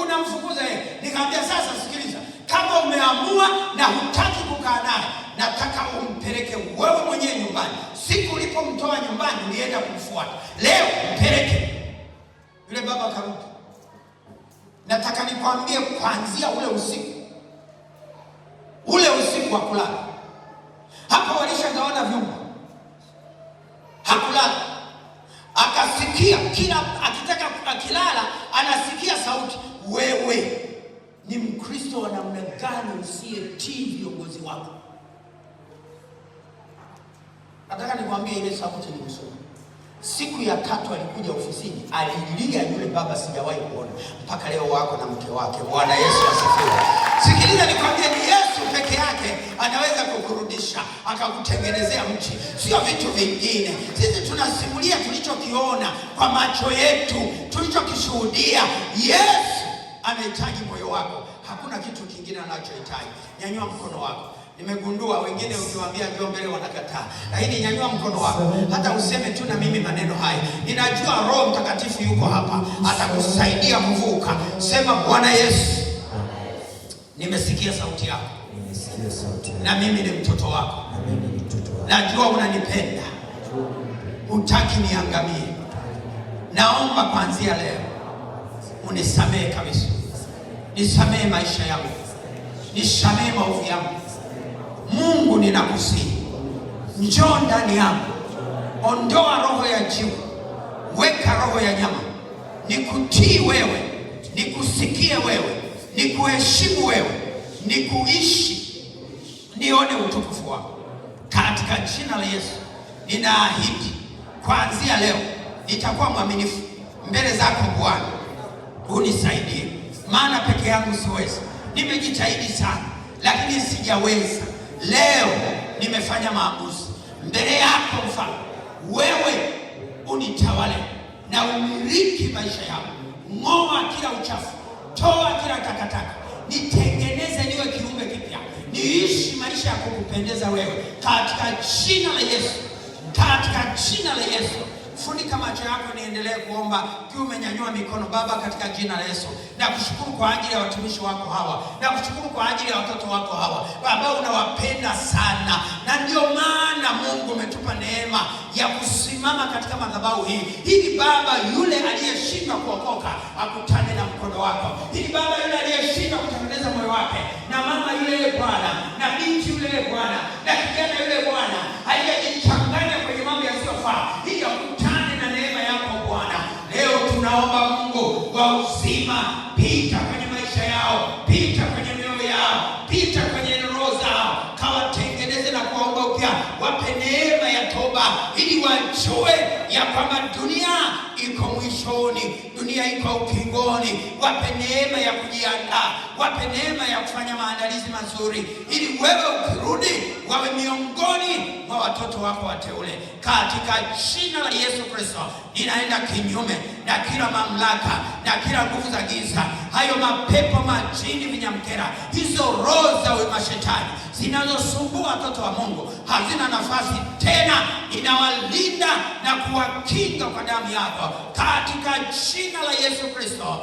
unamfukuza yeye. Nikamwambia sasa sikiliza, kama umeamua na hutaki kukaa naye, nataka umpeleke wewe mwenyewe nyumbani. Siku ulipomtoa nyumbani nienda kumfuata. Leo mpeleke. Yule baba akarudi. Nataka nikwambie kuanzia ule usiku wa kulala, hapo walishagawana vyumba. Hakulala. Akasikia kila akitaka akilala anasikia sauti, wewe ni Mkristo wa namna gani usiyetii viongozi wako? Nataka nikwambie ile sauti ni msuri. Siku ya 3 alikuja ofisini, alilia yule baba, sijawahi kuona mpaka leo wako na mke wake. Bwana Yesu asifiwe. Sikiliza nikwambie, ni Yesu peke yake anaweza kukurudisha akakutengenezea mchi, sio vitu vingine. Sisi tunasimulia tulichokiona kwa macho yetu, tulichokishuhudia. Yesu anahitaji moyo wako, hakuna kitu kingine anachohitaji. Nyanyua mkono wako. Nimegundua wengine ukiwaambia njoo mbele wanakataa. Lakini nyanyua mkono wako. Hata useme tu na mimi maneno haya. Ninajua Roho Mtakatifu yuko hapa, atakusaidia kuvuka. Sema, Bwana Yesu, nimesikia sauti yako. Na mimi ni mtoto wako. Najua unanipenda. Hutaki niangamie. Naomba kuanzia leo unisamehe kabisa. Nisamehe maisha yangu. Nisamehe maovu yangu. Mungu ninakusihi, njoo ndani yangu. Ondoa roho ya jiwe, weka roho ya nyama. Nikutii wewe, nikusikie wewe, nikuheshimu wewe, nikuishi, nione utukufu wako. Katika jina la Yesu ninaahidi kuanzia leo nitakuwa mwaminifu mbele zako Bwana. Unisaidie, maana peke yangu siwezi. Nimejitahidi sana lakini sijaweza. Leo nimefanya maamuzi mbele yako Mfalme, wewe unitawale na umiliki maisha yangu. Ng'oa kila uchafu, toa kila takataka, nitengeneze niwe kiumbe kipya, niishi maisha ya kukupendeza wewe, katika jina la Yesu, katika jina la Yesu. Funika macho yako, niendelee kuomba ukiwa umenyanyua mikono. Baba, katika jina la Yesu, nakushukuru kwa ajili ya watumishi wako hawa, nakushukuru kwa ajili ya watoto wako hawa. Baba, unawapenda sana, na ndio maana Mungu umetupa neema ya kusimama katika madhabahu hii, ili Baba yule aliyeshindwa kuokoka akutane na mkono wako, ili Baba yule aliyeshindwa kutengeneza moyo wake, na mama yule Bwana, na binti yule Bwana, na kijana yule Bwana aliyejichanganya kwenye mambo yasiyofaa, ili akutane na neema yako Bwana. Leo tunaomba Mungu wa uzima, pita kwenye maisha yao, pita kwenye mioyo yao, pita kwenye roho zao, kawatengeneze na kuwaomba upya. Wape neema ya toba, ili wajue ya kwamba dunia iko mwishoni, dunia iko ukingoni. Wape neema ya kujiandaa, wape neema ya kufanya maandalizi mazuri, ili wewe ukirudi wawe miongoni mwa watoto wako wateule. Katika jina la Yesu Kristo ninaenda kinyume na kila mamlaka na kila nguvu za giza, hayo mapepo, majini, vinyamkera, hizo roho za mashetani zinazosumbua watoto wa Mungu hazina nafasi tena. Inawalinda na kuwakinga kwa damu yako, katika jina la Yesu Kristo.